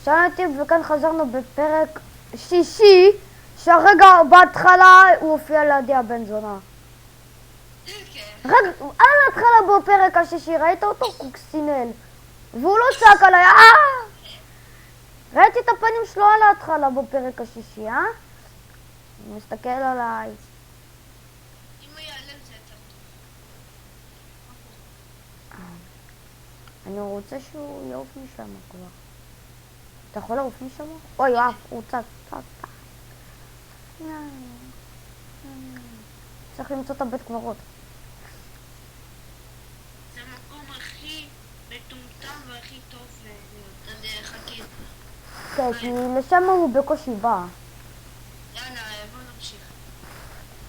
שאלתי וכאן חזרנו בפרק שישי, שהרגע בהתחלה הוא הופיע לידי הבן זונה. על ההתחלה בפרק השישי ראית אותו קוקסינל, והוא לא צעק עליי, ראיתי את הפנים שלו על ההתחלה בפרק השישי, הוא מסתכל עליי. אם הוא יעלם זה יותר טוב. אני רוצה שהוא יעוף משם כבר. אתה יכול לעוף משם? אוי, יואב, הוא צץ. צריך למצוא את הבית קברות. זה המקום הכי מטומטם והכי טוב לדרך הכי. כן, כי לשם הוא בקושי בא. יאללה, בוא נמשיך.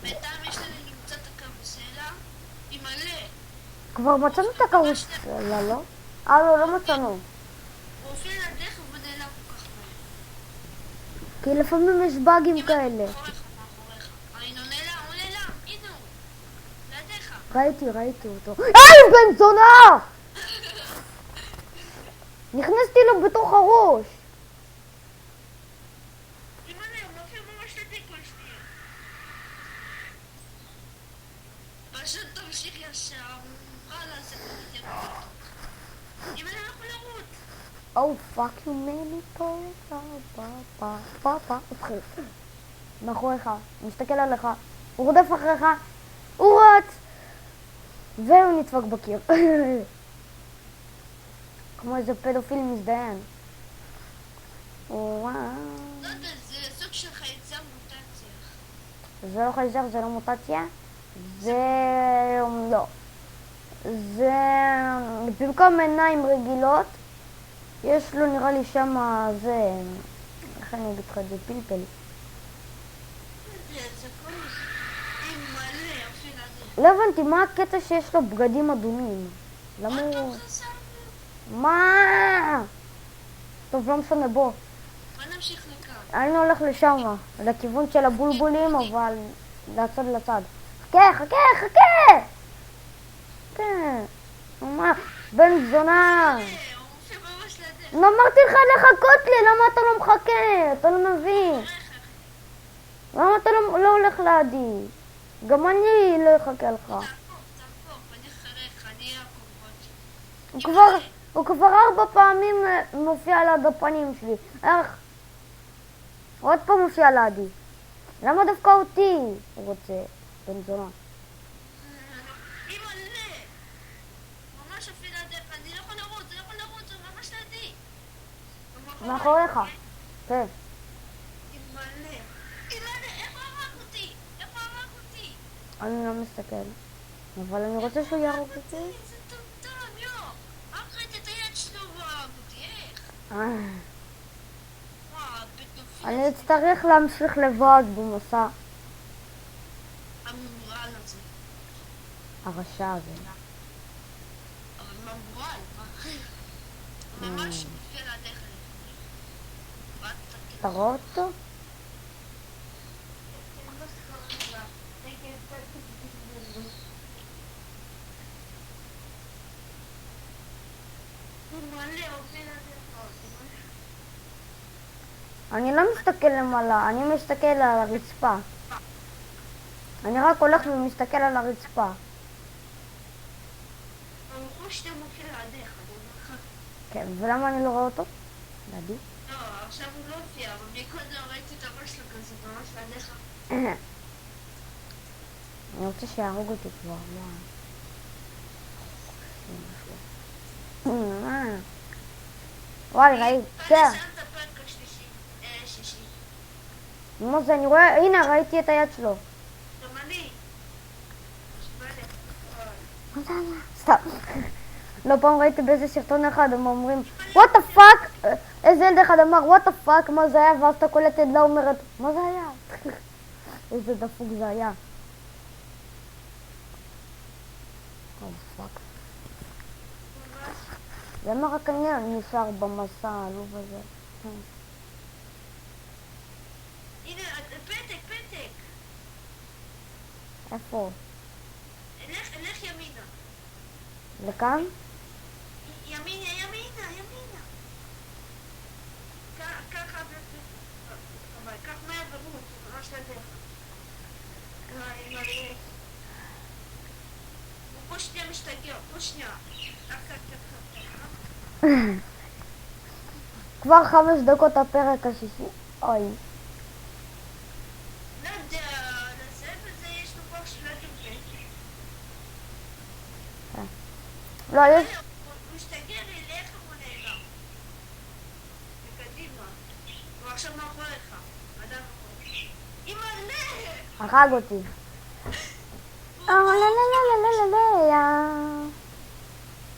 בינתיים יש לנו למצוא את הקרוסלה, היא מלא. כבר מצאנו את הקרוסלה, לא? לא מצאנו. הוא הופיע לדרך אבל נעלם כל כך מהר. כי לפעמים יש באגים כאלה. מאחוריך. הנה הוא נעלם, הנה הוא. לידיך. ראיתי אותו. בן זונה! נכנסתי לו בתוך הראש. אימא'לה, הוא מופיע ממש לידי כל שנייה. פשוט תמשיך ישר, רע לעשות את זה. אימא'לה, אנחנו לרוץ. Oh fuck you man, פאפה. מאחוריך, הוא מסתכל עליך, הוא רודף אחריך, הוא רץ, והוא נדפק בקיר. כמו איזה פדופיל מזדיין. וואו. לא יודע, זה סוג של חייצר מוטציה. זה לא חייזר, זה לא מוטציה? זה... לא. זה... במקום עיניים רגילות, יש לו נראה לי שמה זה... איך אני אגיד לך את זה? פלפל. זה כל אין מלא, יופי לדרך. לא הבנתי, מה הקטע שיש לו בגדים אדומים? למה עוד הוא... לא חסרנו. מה? טוב, לא משנה, בוא. בוא נמשיך לכאן. אני הולך לשם, לכיוון של הבולבולים, אבל לצד. חכה! כן. מה? בן זונה. הוא מופיע ממש לדרך. אמרתי לך לחכות לי, למה אתה לא מחכה? אתה לא מבין. למה אתה לא הולך לידי? גם אני לא אחכה לך. תעקוב, אני אחריך, אני אעקוב. הוא כבר 4 פעמים מופיע ליד הפנים שלי. איך? עוד פעם מופיע לידי. למה דווקא אותי הוא רוצה? בן זונה. אימא'לה. ממש מופיע לדרך, אני לא יכול לרוץ, הוא ממש לידי. מאחוריך. כן. אימא'לה, איך הוא הרג אותי? אני לא מסתכל. אבל אני רוצה שהוא יהרוג אותי. זה טומטם, רק ראיתי את היד שלו והרג אותי, איך? פדופיל. אני אצטרך להמשיך לבד במסע המורל הזה. הרשע הזה. אבל מה מורל? ממש מופיע לדרך. אתה רואה אותו? אני לא מסתכל למעלה, אני מסתכל על הרצפה. אני רק הולך ומסתכל על הרצפה. שאתה מופיע לידיך, כן, ולמה אני לא רואה אותו? לידי? לא, עכשיו הוא לא הופיע, אבל מקודם ראיתי את הראש שלו כזה, ממש לידיך. אני רוצה שיהרוג אותי כבר, וואי, ראית? אני שם את הפרק השישי. מה זה, אני רואה, הנה, ראיתי את היד שלו. גם אני. מה זה היה? סתם. לא, פעם ראיתי באיזה סרטון אחד, הם אומרים, what the fuck? איזה ילד אחד אמר, what the fuck? מה זה היה? ואז אתה קולט ילדה אומרת, מה זה היה? איזה דפוק זה היה. פאק. למה רק אני נשאר במסע העלוב הזה? הנה, פתק. איפה? לך ימינה. לכאן? ימינה. קח מהר ורות, ממש לדרך. מלא. הוא פה שנייה משתגע, פה שנייה. כבר 5 דקות הפרק השישי. אוי. לא יודע, לזה וזה יש לו כוח של הגמרי. לא, יש... הוא משתגע ללך והוא נעלם. וקדימה. הוא עכשיו מאחוריך. אדם מאחוריך. אמא, לך! הרג אותי. לא, לא, לא, לא, לא, לא, לא, לא,